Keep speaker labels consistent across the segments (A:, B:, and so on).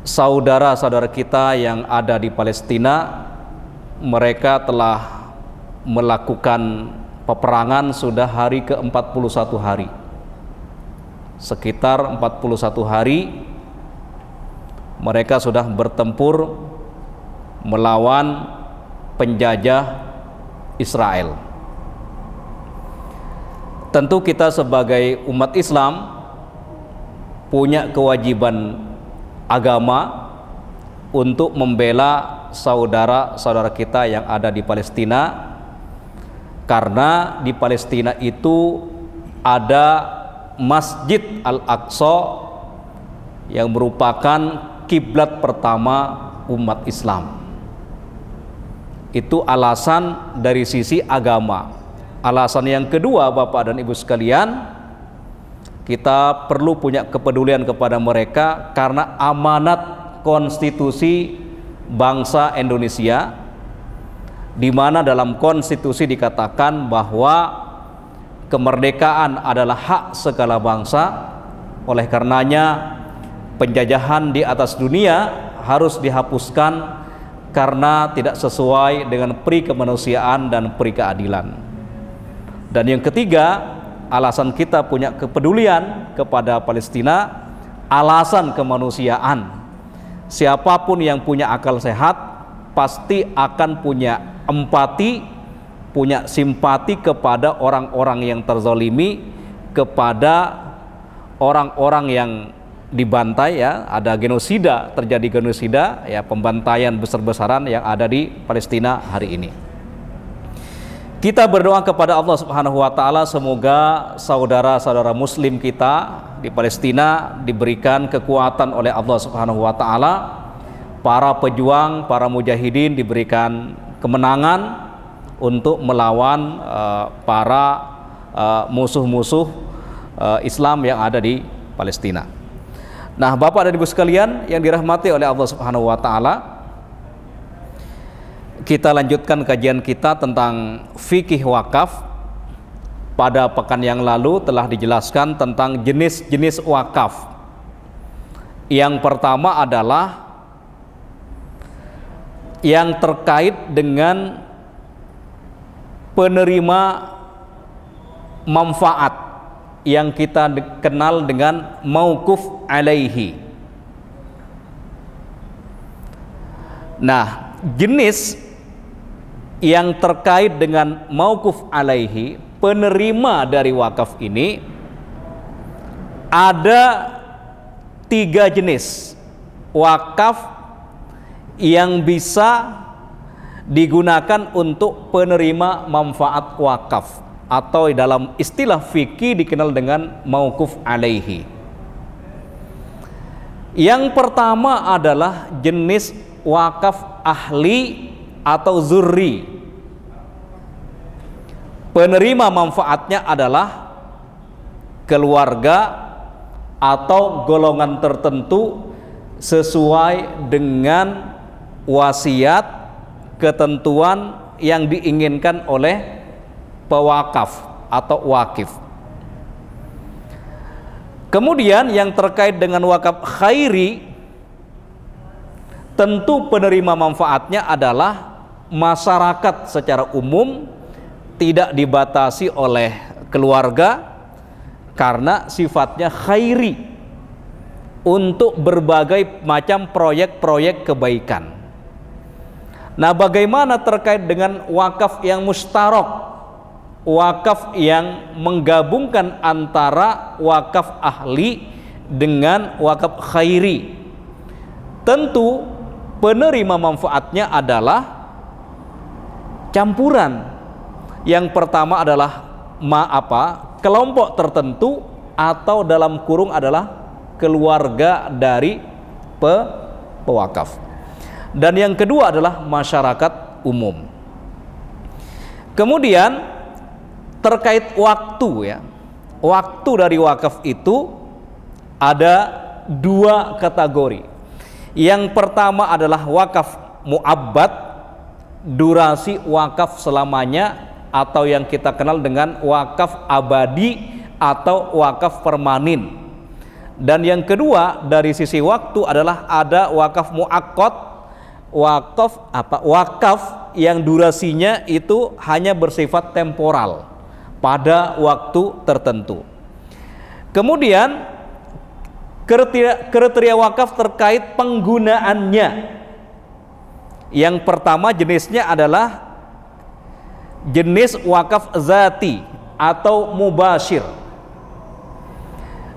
A: saudara-saudara kita yang ada di Palestina, mereka telah melakukan peperangan sudah hari ke-41 hari. Sekitar 41 hari mereka sudah bertempur melawan penjajah Israel. Tentu kita sebagai umat Islam punya kewajiban agama untuk membela saudara-saudara kita yang ada di Palestina, karena di Palestina itu ada Masjid Al-Aqsa yang merupakan kiblat pertama umat Islam. Itu alasan dari sisi agama. Alasan yang kedua, Bapak dan Ibu sekalian, kita perlu punya kepedulian kepada mereka karena amanat konstitusi bangsa Indonesia, di mana dalam konstitusi dikatakan bahwa kemerdekaan adalah hak segala bangsa. Oleh karenanya penjajahan di atas dunia harus dihapuskan karena tidak sesuai dengan peri kemanusiaan dan peri keadilan. Dan yang ketiga, alasan kita punya kepedulian kepada Palestina, alasan kemanusiaan. Siapapun yang punya akal sehat pasti akan punya empati, punya simpati kepada orang-orang yang terzalimi, kepada orang-orang yang dibantai, ya, ada genosida, terjadi genosida, ya, pembantaian besar-besaran yang ada di Palestina hari ini. Kita berdoa kepada Allah Subhanahu wa taala semoga saudara-saudara muslim kita di Palestina diberikan kekuatan oleh Allah Subhanahu wa taala, para pejuang, para mujahidin diberikan kemenangan untuk melawan para musuh-musuh Islam yang ada di Palestina. Nah, Bapak dan Ibu sekalian yang dirahmati oleh Allah Subhanahu wa taala, kita lanjutkan kajian kita tentang fikih wakaf. Pada pekan yang lalu telah dijelaskan tentang jenis-jenis wakaf. Yang pertama adalah yang terkait dengan penerima manfaat yang kita kenal dengan mauquf alaihi. Nah, jenis yang terkait dengan mauquf alaihi, penerima dari wakaf ini ada 3 jenis wakaf yang bisa digunakan untuk penerima manfaat wakaf, atau dalam istilah fikih dikenal dengan mauquf alaihi. Yang pertama adalah jenis wakaf ahli atau zurri. Penerima manfaatnya adalah keluarga atau golongan tertentu sesuai dengan wasiat, ketentuan yang diinginkan oleh pewakaf atau wakif. Kemudian yang terkait dengan wakaf khairi, tentu penerima manfaatnya adalah masyarakat secara umum, tidak dibatasi oleh keluarga, karena sifatnya khairi untuk berbagai macam proyek-proyek kebaikan. Nah, bagaimana terkait dengan wakaf yang mustarok, wakaf yang menggabungkan antara wakaf ahli dengan wakaf khairi? Tentu penerima manfaatnya adalah campuran. Yang pertama adalah kelompok tertentu, atau dalam kurung adalah keluarga dari pewakaf. Dan yang kedua adalah masyarakat umum. Kemudian terkait waktu, ya, waktu dari wakaf itu ada 2 kategori. Yang pertama adalah wakaf mu'abbad, durasi wakaf selamanya, atau yang kita kenal dengan wakaf abadi atau wakaf permanen. Dan yang kedua dari sisi waktu adalah ada wakaf muakkad, wakaf yang durasinya itu hanya bersifat temporal pada waktu tertentu. Kemudian kriteria wakaf terkait penggunaannya. Yang pertama jenisnya adalah jenis wakaf zati atau mubashir.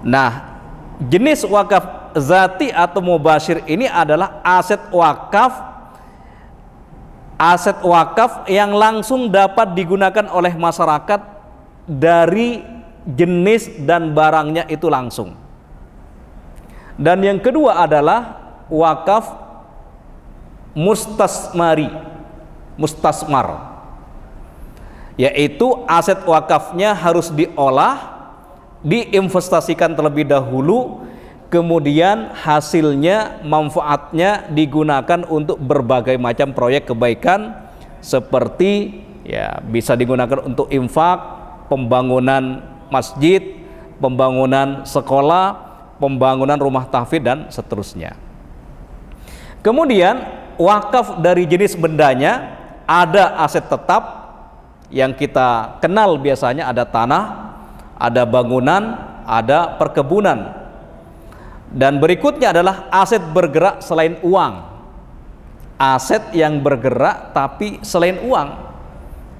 A: Nah, jenis wakaf zati atau mubashir ini adalah aset wakaf yang langsung dapat digunakan oleh masyarakat dari jenis dan barangnya itu langsung. Dan yang kedua adalah wakaf mustasmar, yaitu aset wakafnya harus diolah, diinvestasikan terlebih dahulu, kemudian hasilnya, manfaatnya digunakan untuk berbagai macam proyek kebaikan, seperti ya bisa digunakan untuk infak, pembangunan masjid, pembangunan sekolah, pembangunan rumah tahfidz dan seterusnya. Kemudian wakaf dari jenis bendanya ada aset tetap yang kita kenal biasanya, ada tanah, ada bangunan, ada perkebunan. Dan berikutnya adalah aset bergerak selain uang. Aset yang bergerak tapi selain uang.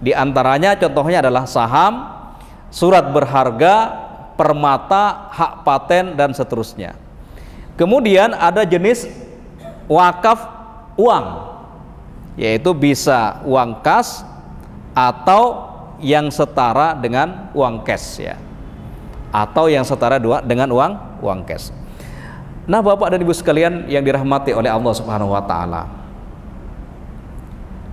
A: Di antaranya contohnya adalah saham, surat berharga, permata, hak paten dan seterusnya. Kemudian ada jenis wakaf uang, yaitu bisa uang kas atau yang setara dengan uang cash ya. Atau yang setara dengan uang cash. Nah, Bapak dan Ibu sekalian yang dirahmati oleh Allah Subhanahu wa taala.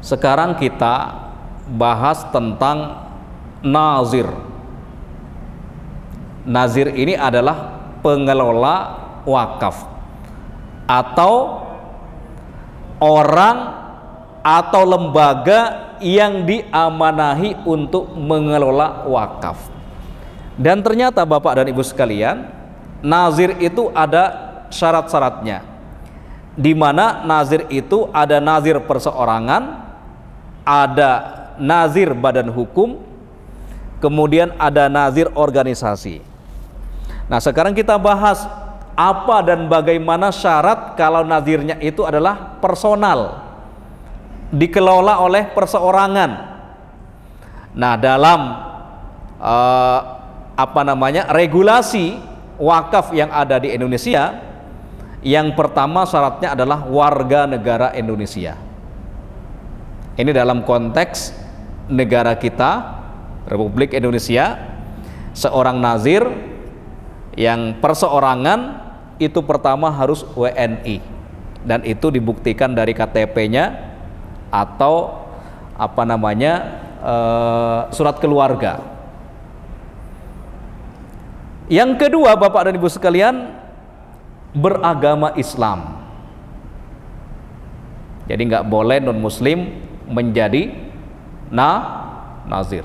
A: Sekarang kita bahas tentang nazir. Nazir ini adalah pengelola wakaf atau orang atau lembaga yang diamanahi untuk mengelola wakaf. Dan ternyata Bapak dan Ibu sekalian, nazir itu ada syarat-syaratnya, di mana nazir itu ada nazir perseorangan, ada nazir badan hukum, kemudian ada nazir organisasi. Nah, sekarang kita bahas apa dan bagaimana syarat kalau nazirnya itu adalah personal, dikelola oleh perseorangan. Nah, dalam regulasi wakaf yang ada di Indonesia, yang pertama syaratnya adalah warga negara Indonesia. Ini dalam konteks negara kita, Republik Indonesia, seorang nazir yang perseorangan itu pertama harus WNI, dan itu dibuktikan dari KTP-nya atau surat keluarga. Yang kedua, Bapak dan Ibu sekalian, beragama Islam. Jadi nggak boleh non muslim menjadi nazir.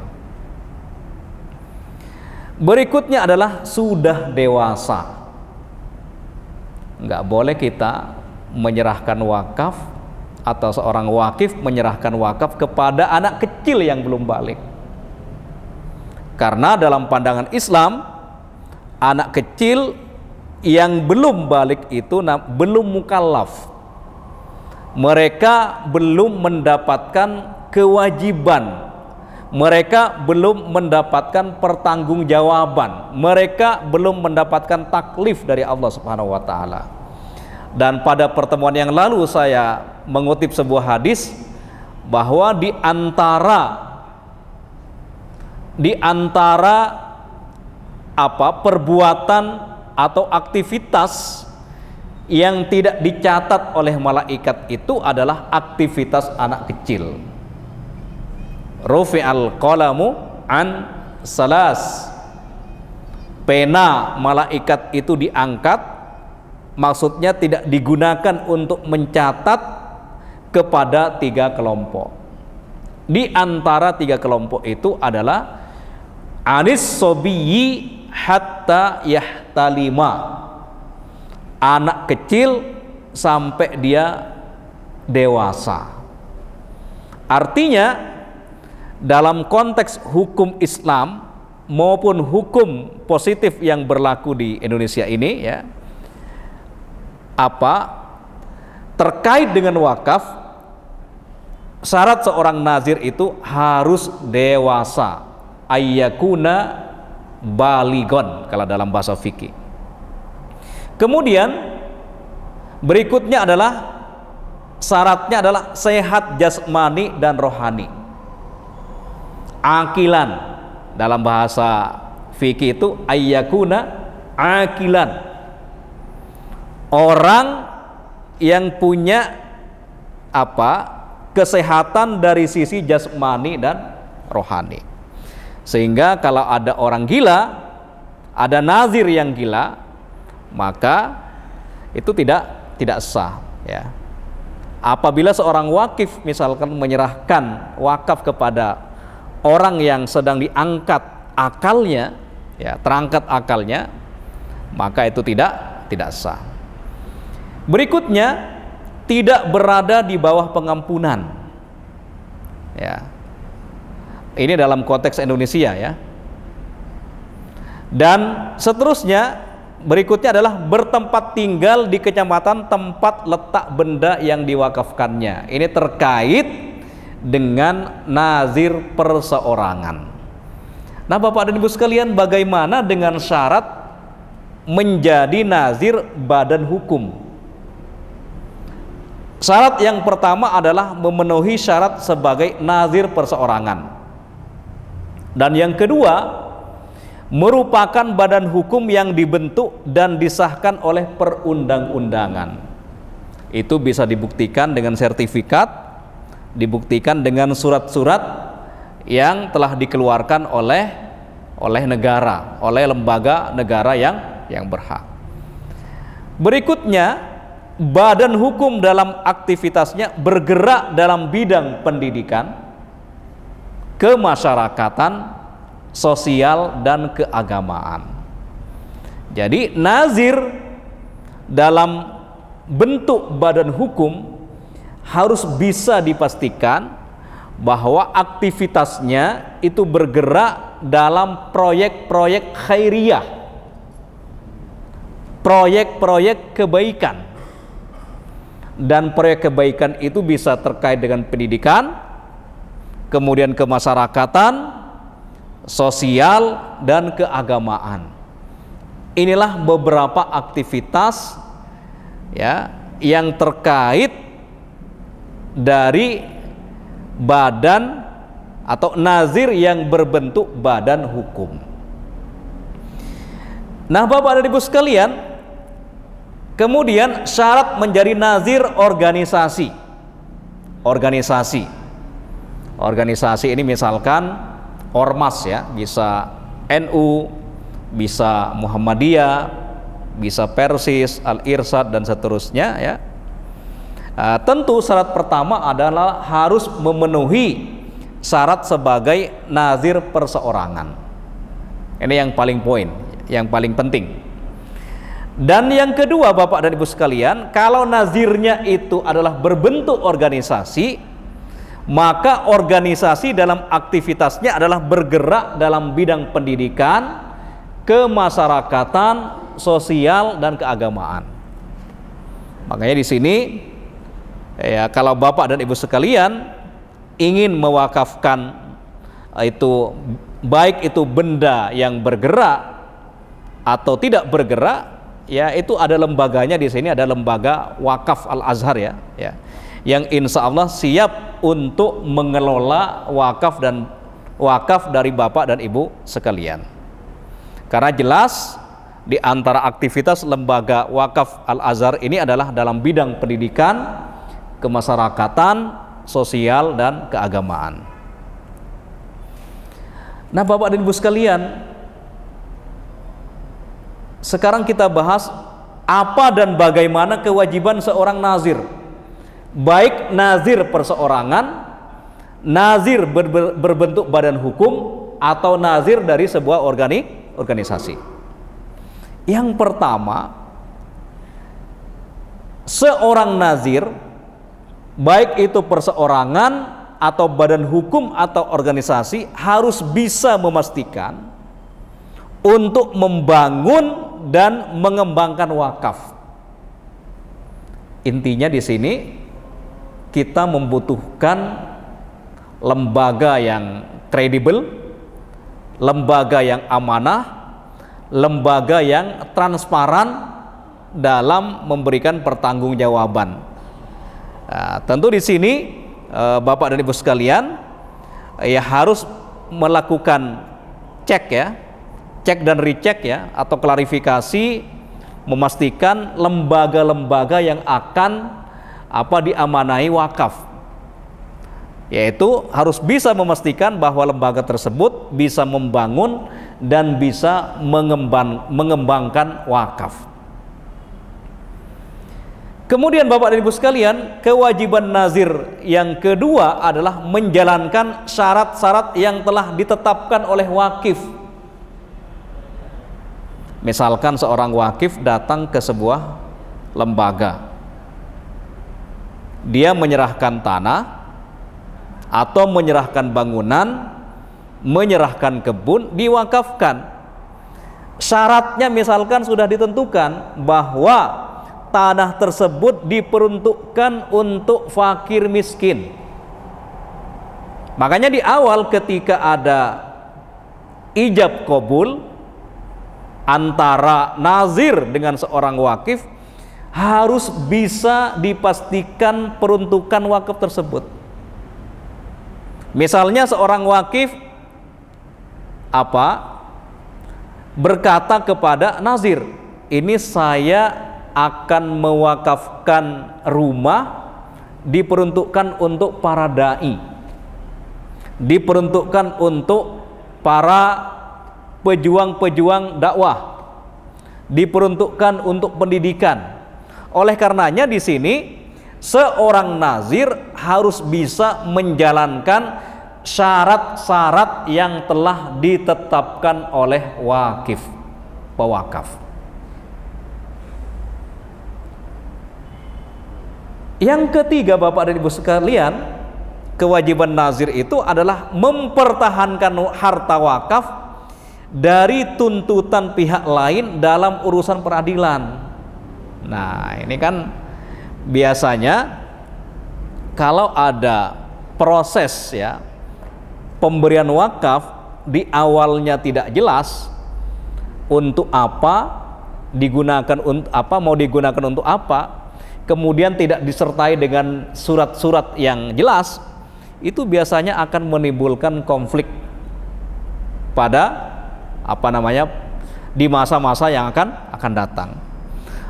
A: Berikutnya adalah sudah dewasa. Nggak boleh kita menyerahkan wakaf atau seorang wakif menyerahkan wakaf kepada anak kecil yang belum balik. Karena dalam pandangan Islam, anak kecil yang belum balik itu belum mukallaf. Mereka belum mendapatkan kewajiban, mereka belum mendapatkan pertanggungjawaban, mereka belum mendapatkan taklif dari Allah Subhanahu wa taala. Dan pada pertemuan yang lalu saya mengutip sebuah hadis bahwa di antara perbuatan atau aktivitas yang tidak dicatat oleh malaikat itu adalah aktivitas anak kecil. Rufi'al qalamu an salas. Pena malaikat itu diangkat, maksudnya tidak digunakan untuk mencatat kepada 3 kelompok. Di antara 3 kelompok itu adalah anis sobiyyi hatta yahtalima, anak kecil sampai dia dewasa. Artinya dalam konteks hukum Islam maupun hukum positif yang berlaku di Indonesia ini ya, terkait dengan wakaf, syarat seorang nazir itu harus dewasa, ayyakuna baligon kalau dalam bahasa fikih. Kemudian berikutnya adalah syaratnya adalah sehat jasmani dan rohani. Akilan dalam bahasa fikih itu ayyakuna akilan, orang yang punya kesehatan dari sisi jasmani dan rohani. Sehingga kalau ada orang gila, ada nazir yang gila, maka itu tidak sah ya. Apabila seorang wakif misalkan menyerahkan wakaf kepada orang yang sedang diangkat akalnya ya, terangkat akalnya, maka itu tidak sah. Berikutnya, tidak berada di bawah pengampunan ya. Ini dalam konteks Indonesia ya. Dan seterusnya, berikutnya adalah bertempat tinggal di kecamatan tempat letak benda yang diwakafkannya. Ini terkait dengan nazir perseorangan. Nah, Bapak dan Ibu sekalian, bagaimana dengan syarat menjadi nazir badan hukum? Syarat yang pertama adalah memenuhi syarat sebagai nazir perseorangan. Dan yang kedua, merupakan badan hukum yang dibentuk dan disahkan oleh perundang-undangan. Itu bisa dibuktikan dengan sertifikat, dibuktikan dengan surat-surat yang telah dikeluarkan oleh negara, oleh lembaga negara yang berhak. Berikutnya, badan hukum dalam aktivitasnya bergerak dalam bidang pendidikan, kemasyarakatan, sosial, dan keagamaan. Jadi nazir dalam bentuk badan hukum harus bisa dipastikan bahwa aktivitasnya itu bergerak dalam proyek-proyek khairiyah, proyek-proyek kebaikan. Dan proyek kebaikan itu bisa terkait dengan pendidikan, kemudian kemasyarakatan, sosial, dan keagamaan. Inilah beberapa aktivitas ya yang terkait dari badan atau nazir yang berbentuk badan hukum. Nah, Bapak dan Ibu sekalian, kemudian syarat menjadi nazir organisasi. Organisasi ini misalkan ormas ya, bisa NU, bisa Muhammadiyah, bisa Persis, Al-Irsyad, dan seterusnya ya. Tentu syarat pertama adalah harus memenuhi syarat sebagai nazir perseorangan. Ini yang paling poin, yang paling penting. Dan yang kedua, Bapak dan Ibu sekalian, kalau nazirnya itu adalah berbentuk organisasi, maka organisasi dalam aktivitasnya adalah bergerak dalam bidang pendidikan, kemasyarakatan, sosial, dan keagamaan. Makanya di sini ya, kalau Bapak dan Ibu sekalian ingin mewakafkan itu, baik itu benda yang bergerak atau tidak bergerak, ya itu ada lembaganya. Di sini ada lembaga Wakaf Al-Azhar ya, yang insya Allah siap untuk mengelola wakaf dan wakaf dari Bapak dan Ibu sekalian. Karena jelas di antara aktivitas lembaga Wakaf Al-Azhar ini adalah dalam bidang pendidikan, kemasyarakatan, sosial, dan keagamaan. Nah, Bapak dan Ibu sekalian, sekarang kita bahas apa dan bagaimana kewajiban seorang nazir, baik nazir perseorangan, nazir berbentuk badan hukum, atau nazir dari sebuah organisasi. Yang pertama, seorang nazir, baik itu perseorangan atau badan hukum atau organisasi, harus bisa memastikan untuk membangun dan mengembangkan wakaf. Intinya di sini kita membutuhkan lembaga yang kredibel, lembaga yang amanah, lembaga yang transparan dalam memberikan pertanggungjawaban. Nah, tentu di sini Bapak dan Ibu sekalian ya harus melakukan cek ya, cek dan recheck ya, atau klarifikasi, memastikan lembaga-lembaga yang akan diamanahi wakaf, yaitu harus bisa memastikan bahwa lembaga tersebut bisa membangun dan bisa mengembangkan wakaf. Kemudian Bapak dan Ibu sekalian, kewajiban nazir yang kedua adalah menjalankan syarat-syarat yang telah ditetapkan oleh wakif. Misalkan seorang wakif datang ke sebuah lembaga, dia menyerahkan tanah atau menyerahkan bangunan, menyerahkan kebun, diwakafkan. Syaratnya misalkan sudah ditentukan bahwa tanah tersebut diperuntukkan untuk fakir miskin. Makanya di awal ketika ada ijab kabul antara nazir dengan seorang wakif, harus bisa dipastikan peruntukan wakaf tersebut. Misalnya seorang wakif berkata kepada nazir, ini saya akan mewakafkan rumah, diperuntukkan untuk para dai, diperuntukkan untuk para pejuang-pejuang dakwah, diperuntukkan untuk pendidikan. Oleh karenanya di sini seorang nazir harus bisa menjalankan syarat-syarat yang telah ditetapkan oleh wakif, pewakaf. Yang ketiga Bapak dan Ibu sekalian, kewajiban nazir itu adalah mempertahankan harta wakaf dari tuntutan pihak lain dalam urusan peradilan. Nah, ini kan biasanya kalau ada proses ya pemberian wakaf di awalnya tidak jelas untuk apa digunakan, untuk apa, mau digunakan untuk apa, kemudian tidak disertai dengan surat-surat yang jelas, itu biasanya akan menimbulkan konflik pada di masa-masa yang akan datang.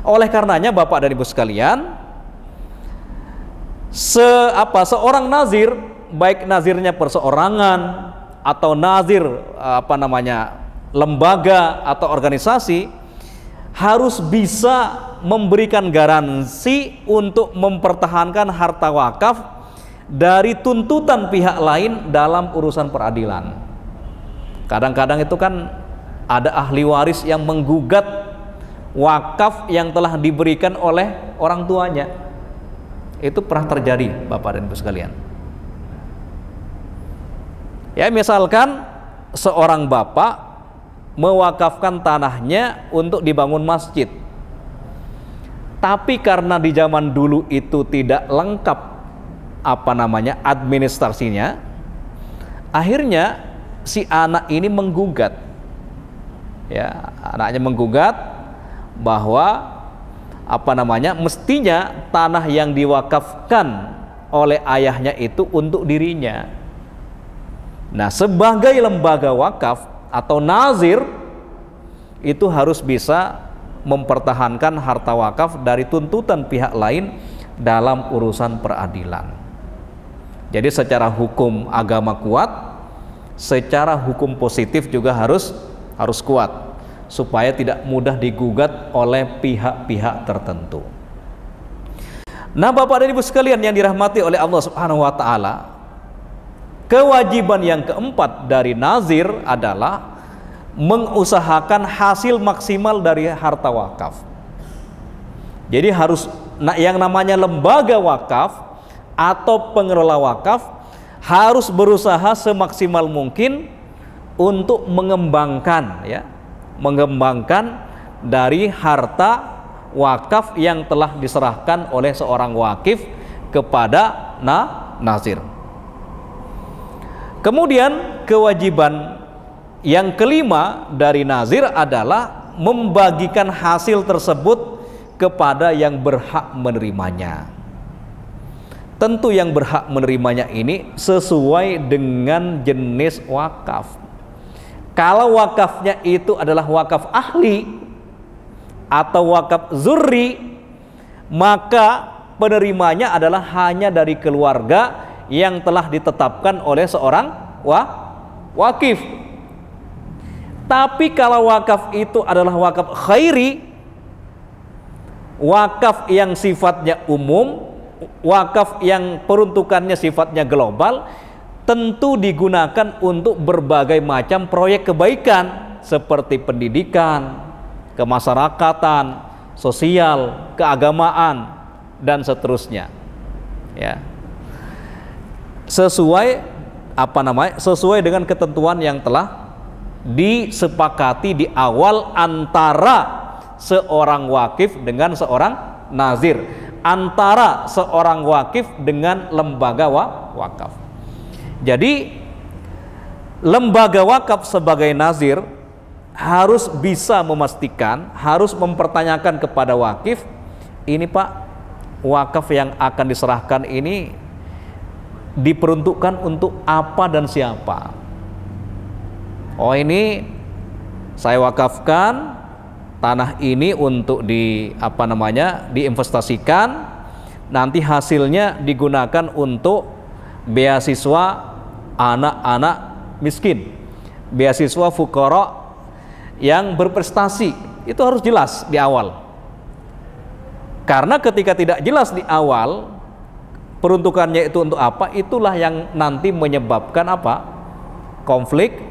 A: Oleh karenanya Bapak dan Ibu sekalian, seorang nazir, baik nazirnya perseorangan atau nazir lembaga atau organisasi, harus bisa memberikan garansi untuk mempertahankan harta wakaf dari tuntutan pihak lain dalam urusan peradilan. Kadang-kadang itu kan ada ahli waris yang menggugat wakaf yang telah diberikan oleh orang tuanya. Itu pernah terjadi Bapak dan Ibu sekalian. Ya, misalkan seorang bapak mewakafkan tanahnya untuk dibangun masjid, tapi karena di zaman dulu itu tidak lengkap administrasinya, akhirnya si anak ini menggugat, ya, anaknya menggugat bahwa mestinya tanah yang diwakafkan oleh ayahnya itu untuk dirinya. Nah, sebagai lembaga wakaf atau nazir itu harus bisa mempertahankan harta wakaf dari tuntutan pihak lain dalam urusan peradilan. Jadi secara hukum agama kuat, secara hukum positif juga harus kuat, supaya tidak mudah digugat oleh pihak-pihak tertentu. Nah, Bapak dan Ibu sekalian yang dirahmati oleh Allah Subhanahu wa taala, kewajiban yang keempat dari nazir adalah mengusahakan hasil maksimal dari harta wakaf. Jadi harus yang namanya lembaga wakaf atau pengelola wakaf harus berusaha semaksimal mungkin untuk mengembangkan dari harta wakaf yang telah diserahkan oleh seorang wakif kepada nazir. Kemudian kewajiban yang kelima dari nazir adalah membagikan hasil tersebut kepada yang berhak menerimanya. Tentu yang berhak menerimanya ini sesuai dengan jenis wakaf. Kalau wakafnya itu adalah wakaf ahli atau wakaf zurri, maka penerimanya adalah hanya dari keluarga yang telah ditetapkan oleh seorang wakif. Tapi kalau wakaf itu adalah wakaf khairi, wakaf yang sifatnya umum, wakaf yang peruntukannya sifatnya global, tentu digunakan untuk berbagai macam proyek kebaikan seperti pendidikan, kemasyarakatan, sosial, keagamaan, dan seterusnya. Ya. Sesuai dengan ketentuan yang telah disepakati di awal antara seorang wakif dengan seorang nazir, antara seorang wakif dengan lembaga wakaf. Jadi lembaga wakaf sebagai nazir harus bisa memastikan, harus mempertanyakan kepada wakif, ini Pak, wakaf yang akan diserahkan ini diperuntukkan untuk apa dan siapa? Oh, ini saya wakafkan tanah ini untuk diinvestasikan, nanti hasilnya digunakan untuk beasiswa anak-anak miskin, beasiswa fuqara yang berprestasi. Itu harus jelas di awal. Karena ketika tidak jelas di awal peruntukannya itu untuk apa, itulah yang nanti menyebabkan konflik,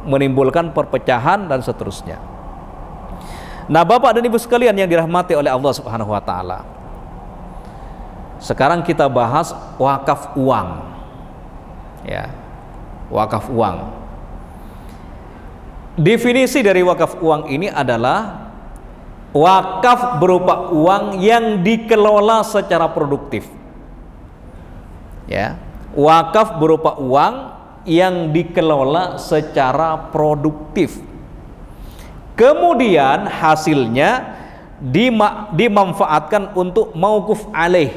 A: menimbulkan perpecahan dan seterusnya. Nah, Bapak dan Ibu sekalian yang dirahmati oleh Allah Subhanahu wa taala. Sekarang kita bahas wakaf uang. Ya. Wakaf uang. Definisi dari wakaf uang ini adalah wakaf berupa uang yang dikelola secara produktif. Ya, wakaf berupa uang yang dikelola secara produktif. Kemudian hasilnya dimanfaatkan untuk mauquf alaih.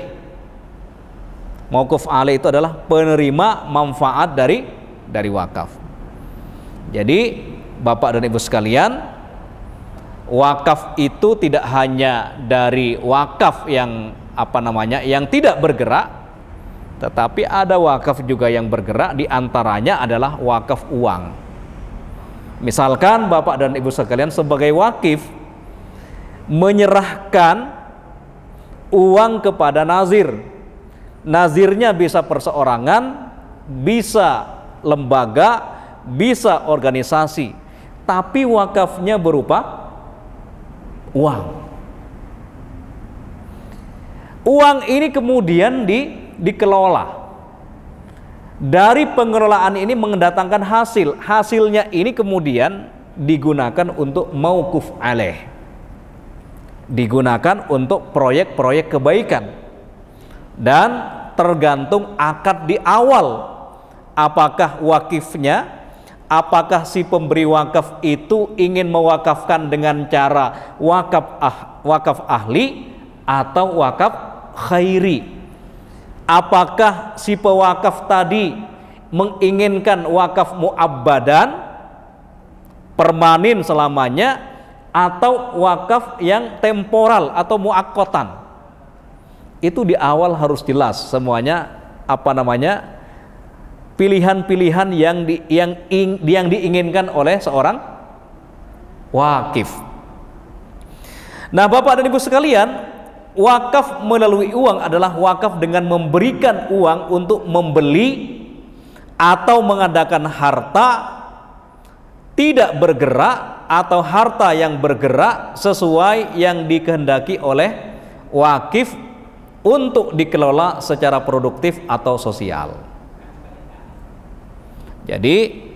A: Mauquf alaih itu adalah penerima manfaat dari wakaf. Jadi Bapak dan Ibu sekalian, wakaf itu tidak hanya dari wakaf yang yang tidak bergerak, tetapi ada wakaf juga yang bergerak, di antaranya adalah wakaf uang. Misalkan Bapak dan Ibu sekalian sebagai wakif menyerahkan uang kepada nazir. Nazirnya bisa perseorangan, bisa lembaga, bisa organisasi, tapi wakafnya berupa uang. Uang ini kemudian dikelola. Dari pengelolaan ini mendatangkan hasil. Hasilnya ini kemudian digunakan untuk mauquf alaih. Digunakan untuk proyek-proyek kebaikan. Dan tergantung akad di awal. Apakah wakifnya, apakah si pemberi wakaf itu ingin mewakafkan dengan cara wakaf ahli atau wakaf khairi. Apakah si pewakaf tadi menginginkan wakaf mu'abbadan, permanen selamanya, atau wakaf yang temporal atau mu'aqqatan. Itu di awal harus jelas semuanya, pilihan-pilihan yang diinginkan oleh seorang wakif. Nah, Bapak dan Ibu sekalian, wakaf melalui uang adalah wakaf dengan memberikan uang untuk membeli atau mengadakan harta tidak bergerak atau harta yang bergerak sesuai yang dikehendaki oleh wakif untuk dikelola secara produktif atau sosial. Jadi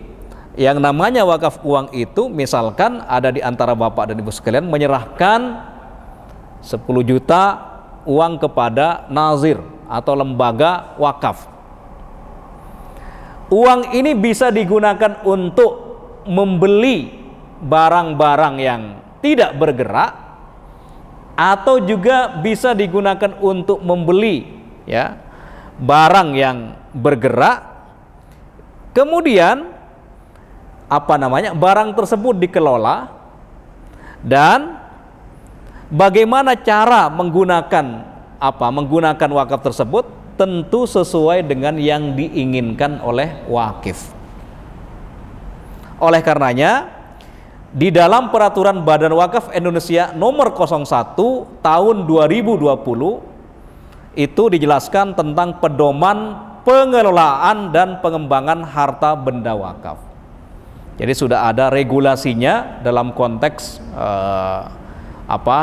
A: yang namanya wakaf uang itu, misalkan ada di antara bapak dan ibu sekalian menyerahkan 10 juta uang kepada nazir atau lembaga wakaf. Uang ini bisa digunakan untuk membeli barang-barang yang tidak bergerak, atau juga bisa digunakan untuk membeli ya barang yang bergerak. Kemudian barang tersebut dikelola, dan bagaimana cara menggunakan wakaf tersebut tentu sesuai dengan yang diinginkan oleh wakif. Oleh karenanya, di dalam peraturan Badan Wakaf Indonesia nomor 01 tahun 2020 itu dijelaskan tentang pedoman pengelolaan dan pengembangan harta benda wakaf. Jadi sudah ada regulasinya dalam konteks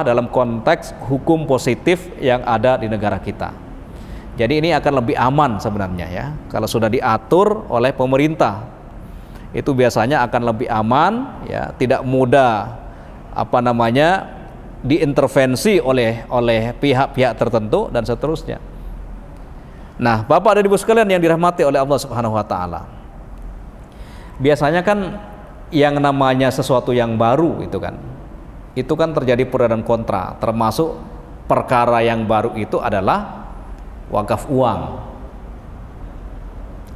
A: dalam konteks hukum positif yang ada di negara kita. Jadi ini akan lebih aman sebenarnya ya, kalau sudah diatur oleh pemerintah. Itu biasanya akan lebih aman ya, tidak mudah diintervensi oleh pihak-pihak tertentu dan seterusnya. Nah, Bapak dan Ibu sekalian yang dirahmati oleh Allah Subhanahu wa taala. Biasanya kan yang namanya sesuatu yang baru itu kan terjadi pro dan kontra, termasuk perkara yang baru itu adalah wakaf uang.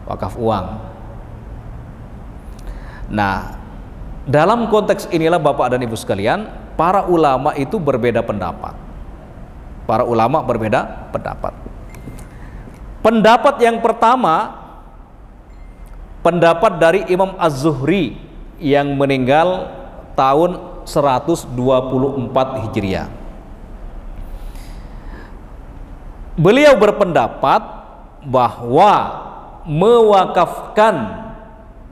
A: Wakaf uang. Nah, dalam konteks inilah Bapak dan Ibu sekalian, para ulama itu berbeda pendapat. Para ulama berbeda pendapat. Pendapat yang pertama, pendapat dari Imam Az-Zuhri yang meninggal tahun 124 Hijriah. Beliau berpendapat bahwa mewakafkan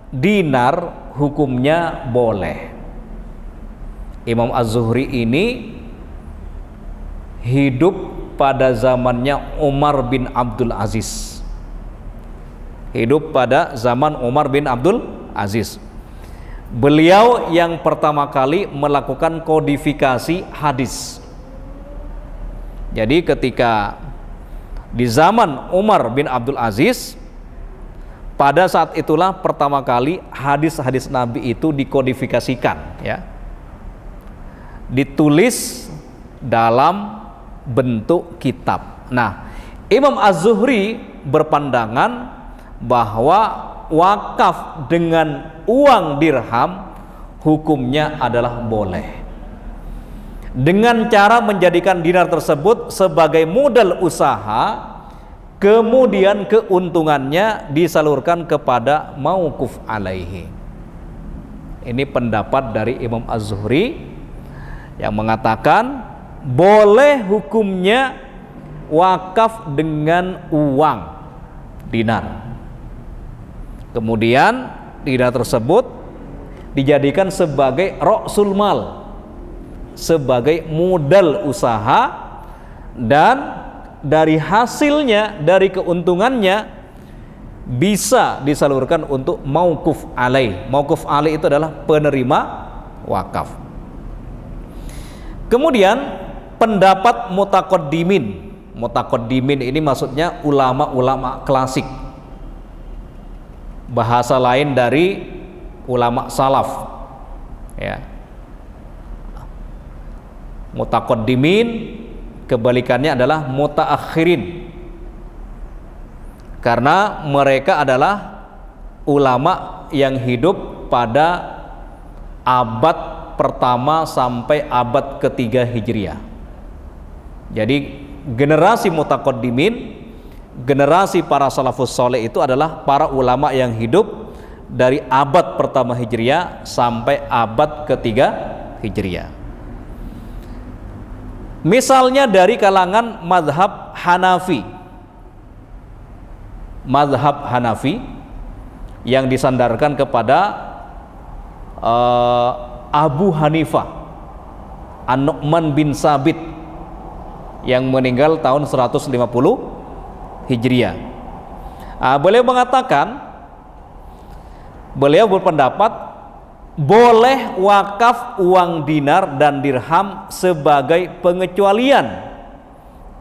A: dinar hukumnya boleh. Imam Az-Zuhri ini hidup pada zamannya Umar bin Abdul Aziz. Hidup pada zaman Umar bin Abdul Aziz. Beliau yang pertama kali melakukan kodifikasi hadis. Jadi ketika di zaman Umar bin Abdul Aziz, pada saat itulah pertama kali hadis-hadis Nabi itu dikodifikasikan ya. Ditulis dalam bentuk kitab. Nah, Imam Az-Zuhri berpandangan bahwa wakaf dengan uang dirham hukumnya adalah boleh, dengan cara menjadikan dinar tersebut sebagai modal usaha, kemudian keuntungannya disalurkan kepada mauquf alaihi. Ini pendapat dari Imam Az-Zuhri yang mengatakan boleh hukumnya wakaf dengan uang dinar. Kemudian dinar tersebut dijadikan sebagai ra'sul mal, sebagai modal usaha, dan dari hasilnya, dari keuntungannya bisa disalurkan untuk mauquf alaih. Mauquf alaih itu adalah penerima wakaf. Kemudian pendapat mutaqaddimin. Mutaqaddimin ini maksudnya ulama-ulama klasik. Bahasa lain dari ulama salaf. Ya. Mutaqaddimin kebalikannya adalah mutaakhirin, karena mereka adalah ulama yang hidup pada abad pertama sampai abad ketiga Hijriah. Jadi generasi mutaqaddimin, generasi para salafus soleh itu adalah para ulama yang hidup dari abad pertama Hijriah sampai abad ketiga Hijriah. Misalnya dari kalangan mazhab Hanafi. Mazhab Hanafi yang disandarkan kepada Abu Hanifah, An-Nu'man bin Sabit yang meninggal tahun 150 Hijriah. Beliau mengatakan, beliau berpendapat boleh wakaf uang dinar dan dirham sebagai pengecualian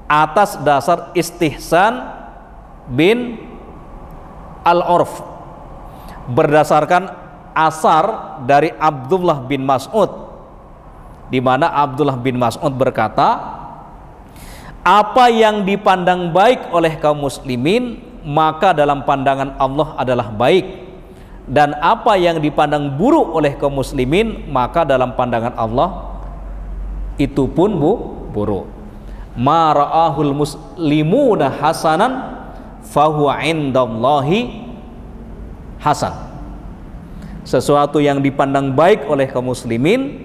A: atas dasar istihsan bin al-urf, berdasarkan asar dari Abdullah bin Mas'ud, di mana Abdullah bin Mas'ud berkata, apa yang dipandang baik oleh kaum muslimin maka dalam pandangan Allah adalah baik, dan apa yang dipandang buruk oleh kaum muslimin maka dalam pandangan Allah itu pun buruk. Ma ra'ahul muslimuna hasanan fahuwa indallahi hasan. Sesuatu yang dipandang baik oleh kaum muslimin,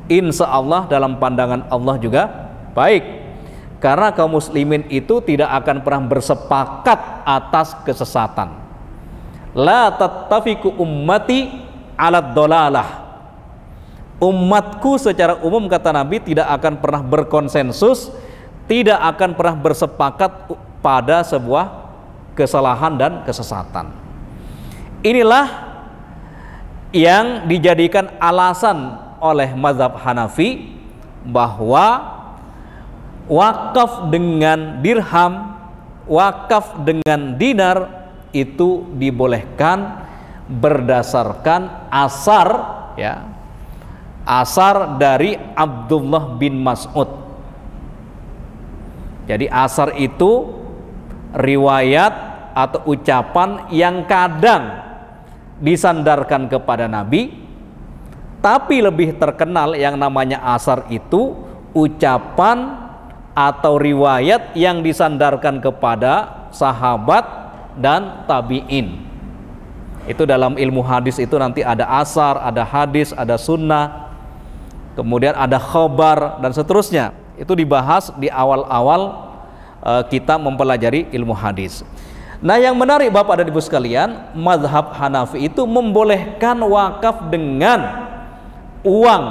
A: insya Allah dalam pandangan Allah juga baik, karena kaum muslimin itu tidak akan pernah bersepakat atas kesesatan. La tattafiqu ummati ala dhalalah. Umatku secara umum, kata Nabi, tidak akan pernah berkonsensus, tidak akan pernah bersepakat pada sebuah kesalahan dan kesesatan. Inilah yang dijadikan alasan oleh mazhab Hanafi bahwa wakaf dengan dirham, wakaf dengan dinar itu dibolehkan berdasarkan asar, ya, asar dari Abdullah bin Mas'ud. Jadi asar itu riwayat atau ucapan yang kadang disandarkan kepada Nabi, tapi lebih terkenal yang namanya asar itu ucapan atau riwayat yang disandarkan kepada sahabat dan tabi'in. Itu dalam ilmu hadis itu nanti ada asar, ada hadis, ada sunnah, kemudian ada khobar dan seterusnya. Itu dibahas di awal-awal kita mempelajari ilmu hadis. Nah, yang menarik Bapak dan Ibu sekalian, mazhab Hanafi itu membolehkan wakaf dengan uang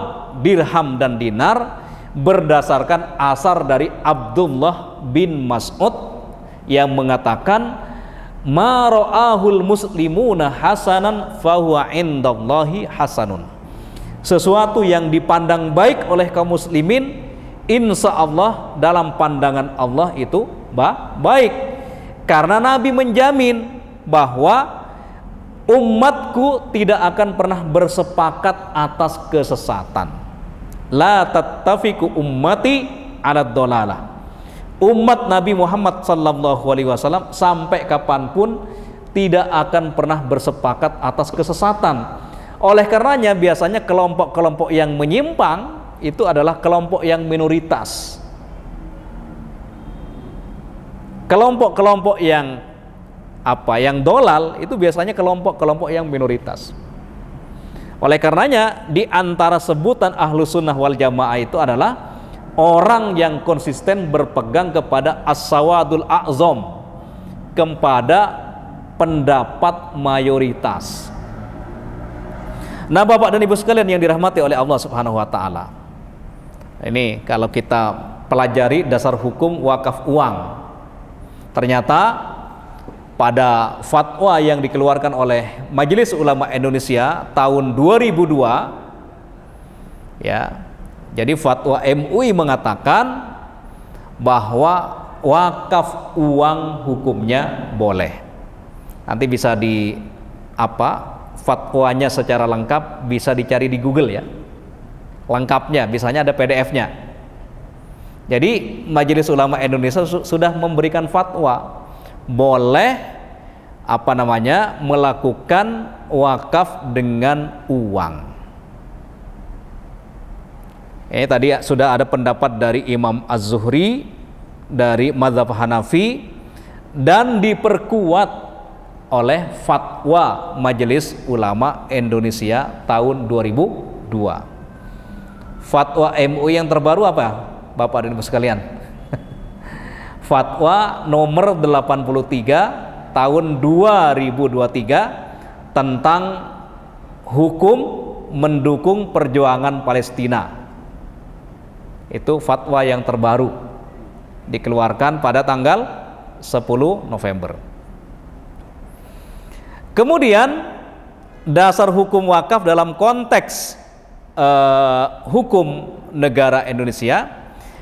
A: dirham dan dinar berdasarkan asar dari Abdullah bin Mas'ud yang mengatakan, ma ra'ahul muslimuna hasanan fahuwa indallahi hasanun. Sesuatu yang dipandang baik oleh kaum muslimin, insya Allah dalam pandangan Allah itu baik. Karena Nabi menjamin bahwa umatku tidak akan pernah bersepakat atas kesesatan. La tattafiqu ummati ala dhalalah. Umat Nabi Muhammad sallallahu alaihi wasallam sampai kapanpun tidak akan pernah bersepakat atas kesesatan. Oleh karenanya biasanya kelompok-kelompok yang menyimpang itu adalah kelompok yang minoritas. Kelompok-kelompok yang yang dolal itu biasanya kelompok-kelompok yang minoritas. Oleh karenanya di antara sebutan ahlu sunnah wal jamaah itu adalah orang yang konsisten berpegang kepada as-sawadul a'zam, kepada pendapat mayoritas. Nah, Bapak dan Ibu sekalian yang dirahmati oleh Allah Subhanahu wa taala. Ini kalau kita pelajari dasar hukum wakaf uang, ternyata pada fatwa yang dikeluarkan oleh Majelis Ulama Indonesia tahun 2002, ya. Jadi fatwa MUI mengatakan bahwa wakaf uang hukumnya boleh. Nanti bisa di fatwanya secara lengkap bisa dicari di Google, ya. Lengkapnya, misalnya ada PDF-nya. Jadi Majelis Ulama Indonesia sudah memberikan fatwa boleh melakukan wakaf dengan uang. Ini tadi sudah ada pendapat dari Imam Az-Zuhri dari mazhab Hanafi dan diperkuat oleh fatwa Majelis Ulama Indonesia tahun 2002. Fatwa MUI yang terbaru apa, Bapak dan Ibu sekalian? Fatwa nomor 83 tahun 2023 tentang hukum mendukung perjuangan Palestina. Itu fatwa yang terbaru. dikeluarkan pada tanggal 10 November. Kemudian dasar hukum wakaf dalam konteks hukum negara Indonesia,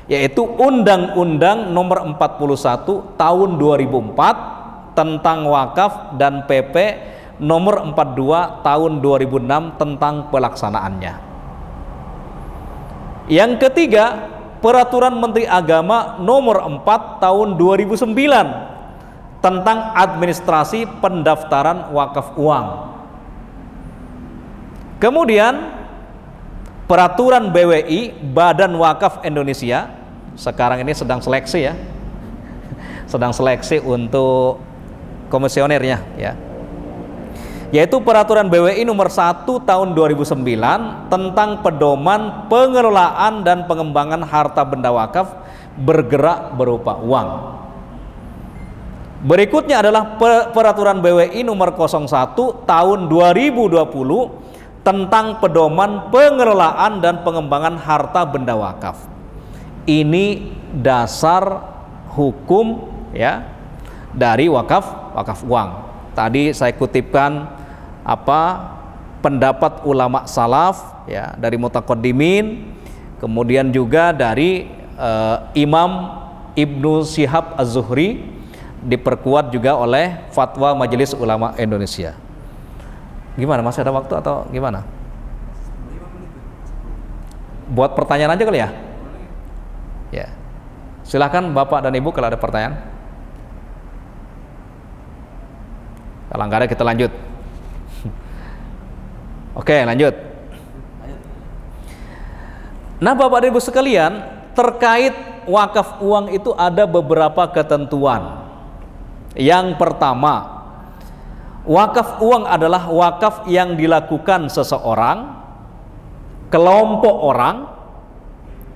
A: yaitu Undang-Undang Nomor 41 Tahun 2004 tentang wakaf dan PP Nomor 42 Tahun 2006 tentang pelaksanaannya. Yang ketiga, Peraturan Menteri Agama Nomor 4 Tahun 2009 tentang administrasi pendaftaran wakaf uang. Kemudian Peraturan BWI Badan Wakaf Indonesia, sekarang ini sedang seleksi ya, sedang seleksi untuk komisionernya ya, yaitu Peraturan BWI Nomor 1 Tahun 2009 tentang pedoman pengelolaan dan pengembangan harta benda wakaf bergerak berupa uang. Berikutnya adalah Peraturan BWI Nomor 01 Tahun 2020 tentang pedoman pengelolaan dan pengembangan harta benda wakaf. Ini dasar hukum ya dari wakaf uang. Tadi saya kutipkan pendapat ulama salaf ya, dari mutaqaddimin, kemudian juga dari Imam Ibnu Syihab Az-Zuhri, diperkuat juga oleh fatwa Majelis Ulama Indonesia. Gimana, masih ada waktu atau gimana? Buat pertanyaan aja kali ya? Ya. Silahkan Bapak dan Ibu kalau ada pertanyaan. Kalau nggak ada kita lanjut. Oke, lanjut. Nah, Bapak dan Ibu sekalian, terkait wakaf uang itu ada beberapa ketentuan. Yang pertama, wakaf uang adalah wakaf yang dilakukan seseorang, kelompok orang,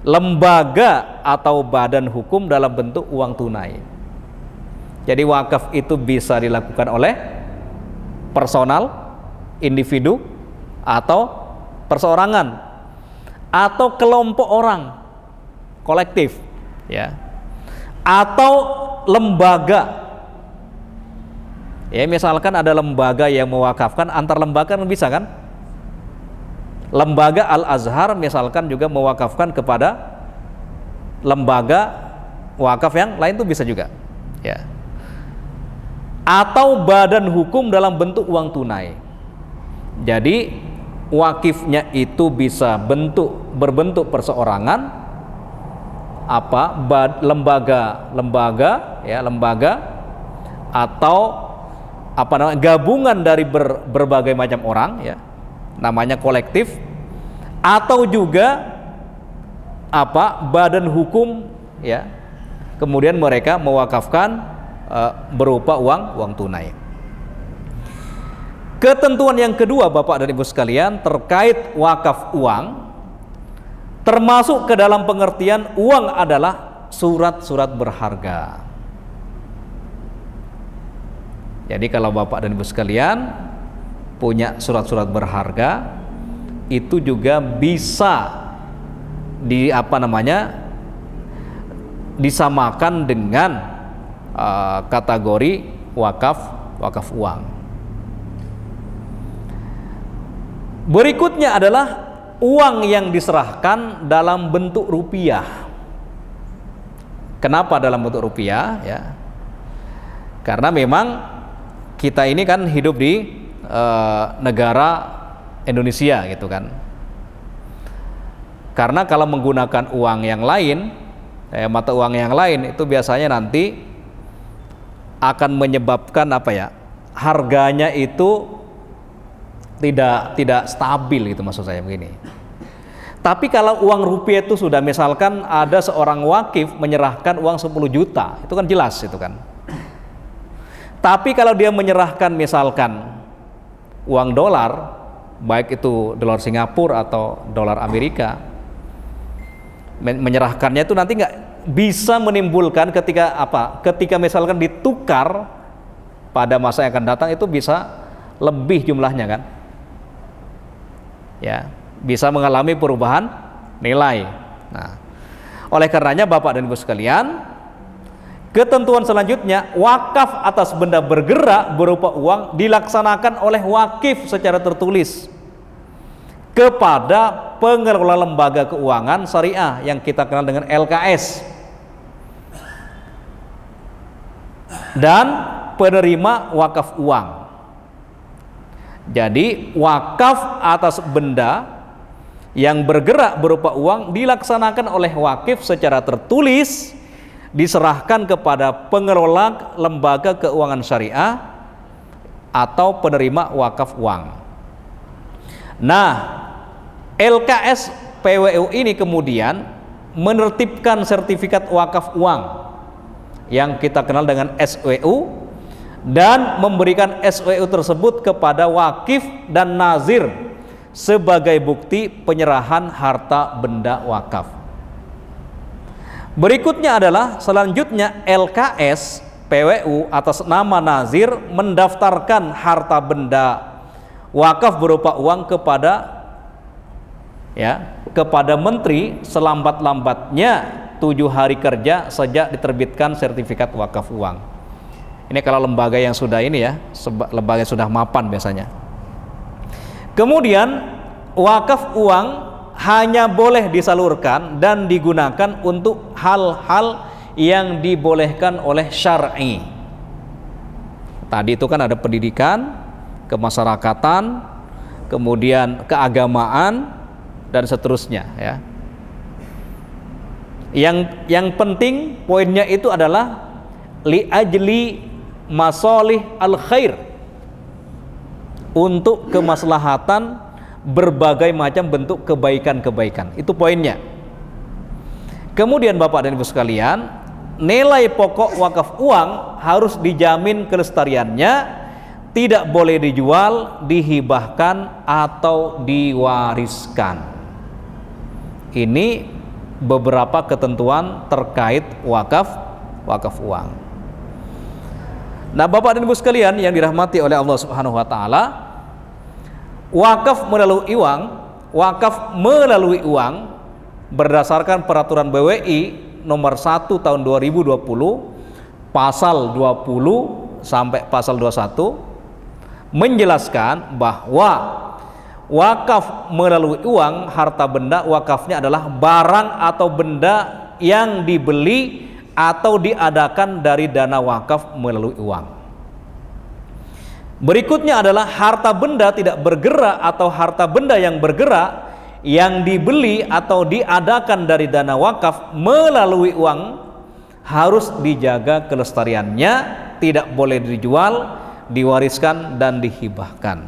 A: lembaga atau badan hukum dalam bentuk uang tunai. Jadi wakaf itu bisa dilakukan oleh personal, individu, atau perseorangan, atau kelompok orang, kolektif, ya, atau lembaga. Ya, misalkan ada lembaga yang mewakafkan, antar lembaga kan bisa kan? Lembaga Al-Azhar misalkan juga mewakafkan kepada lembaga wakaf yang lain, itu bisa juga. Ya. Atau badan hukum dalam bentuk uang tunai. Jadi wakifnya itu bisa berbentuk perseorangan, lembaga, atau gabungan dari berbagai macam orang ya, namanya kolektif, atau juga badan hukum ya, kemudian mereka mewakafkan berupa uang tunai. Ketentuan yang kedua Bapak dan Ibu sekalian terkait wakaf uang, termasuk ke dalam pengertian uang adalah surat-surat berharga. Jadi kalau Bapak dan Ibu sekalian punya surat-surat berharga, itu juga bisa disamakan dengan kategori wakaf uang. Berikutnya adalah uang yang diserahkan dalam bentuk rupiah. Kenapa dalam bentuk rupiah ya? Karena memang kita ini kan hidup di negara Indonesia gitu kan. Karena kalau menggunakan uang yang lain, mata uang yang lain, itu biasanya nanti akan menyebabkan harganya itu tidak stabil gitu, maksud saya begini. Tapi kalau uang rupiah itu sudah, misalkan ada seorang wakif menyerahkan uang 10 juta, itu kan jelas itu kan. Tapi kalau dia menyerahkan misalkan uang dolar, baik itu dolar Singapura atau dolar Amerika, menyerahkannya itu nanti nggak bisa menimbulkan ketika misalkan ditukar pada masa yang akan datang, itu bisa lebih jumlahnya kan, ya, bisa mengalami perubahan nilai. Nah, oleh karenanya Bapak dan Ibu sekalian, Ketentuan selanjutnya, wakaf atas benda bergerak berupa uang dilaksanakan oleh wakif secara tertulis kepada pengelola lembaga keuangan syariah yang kita kenal dengan LKS dan penerima wakaf uang. Jadi wakaf atas benda yang bergerak berupa uang dilaksanakan oleh wakif secara tertulis, diserahkan kepada pengelola lembaga keuangan syariah atau penerima wakaf uang. Nah, LKS PWU ini kemudian menertibkan sertifikat wakaf uang yang kita kenal dengan SWU dan memberikan SWU tersebut kepada wakif dan nazir sebagai bukti penyerahan harta benda wakaf. Berikutnya adalah selanjutnya LKS PWU atas nama nazir mendaftarkan harta benda wakaf berupa uang kepada menteri selambat-lambatnya 7 hari kerja sejak diterbitkan sertifikat wakaf uang. Ini kalau lembaga yang sudah ini ya, lembaga yang sudah mapan biasanya. Kemudian wakaf uang hanya boleh disalurkan dan digunakan untuk hal-hal yang dibolehkan oleh syar'i. Tadi itu kan ada pendidikan, kemasyarakatan, kemudian keagamaan dan seterusnya ya. Yang penting poinnya itu adalah li ajli masalih al khair, untuk kemaslahatan berbagai macam bentuk kebaikan-kebaikan. Itu poinnya. Kemudian Bapak dan Ibu sekalian, nilai pokok wakaf uang harus dijamin kelestariannya, tidak boleh dijual, dihibahkan atau diwariskan. Ini beberapa ketentuan terkait wakaf uang. Nah, Bapak dan Ibu sekalian yang dirahmati oleh Allah Subhanahu wa taala, wakaf melalui uang berdasarkan peraturan BWI nomor 1 tahun 2020 pasal 20 sampai pasal 21 menjelaskan bahwa wakaf melalui uang, harta benda wakafnya adalah barang atau benda yang dibeli atau diadakan dari dana wakaf melalui uang. Berikutnya adalah harta benda tidak bergerak atau harta benda yang bergerak yang dibeli atau diadakan dari dana wakaf melalui uang harus dijaga kelestariannya, tidak boleh dijual, diwariskan dan dihibahkan.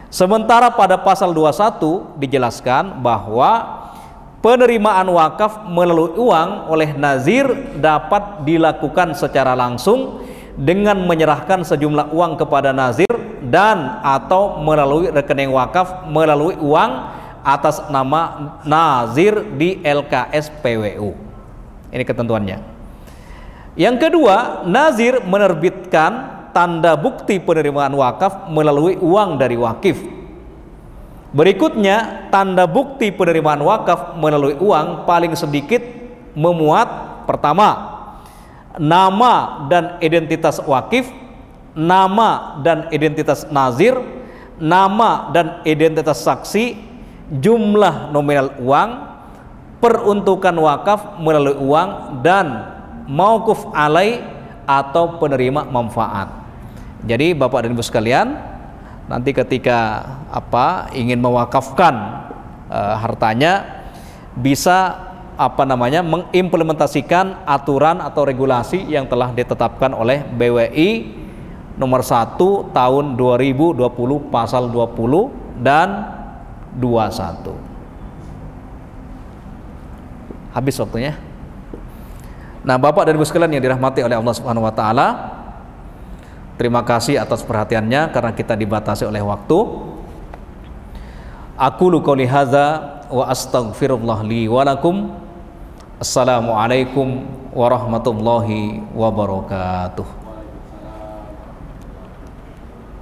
A: Sementara pada pasal 21 dijelaskan bahwa penerimaan wakaf melalui uang oleh nazir dapat dilakukan secara langsung dengan menyerahkan sejumlah uang kepada nazir dan atau melalui rekening wakaf melalui uang atas nama nazir di LKS PWU. Ini ketentuannya. Yang kedua, nazir menerbitkan tanda bukti penerimaan wakaf melalui uang dari wakif. Berikutnya, tanda bukti penerimaan wakaf melalui uang paling sedikit memuat pertama, nama dan identitas wakif, nama dan identitas nazir, nama dan identitas saksi, jumlah nominal uang, peruntukan wakaf melalui uang, dan mauquf alai atau penerima manfaat. Jadi Bapak dan Ibu sekalian, nanti ketika ingin mewakafkan hartanya, bisa mengimplementasikan aturan atau regulasi yang telah ditetapkan oleh BWI nomor 1 tahun 2020 pasal 20 dan 21. Habis waktunya. Nah, Bapak dan Ibu sekalian yang dirahmati oleh Allah Subhanahu wa taala, terima kasih atas perhatiannya karena kita dibatasi oleh waktu. Aqulu qouli hadza wa astaghfirullah li wa lakum. Assalamualaikum warahmatullahi wabarakatuh.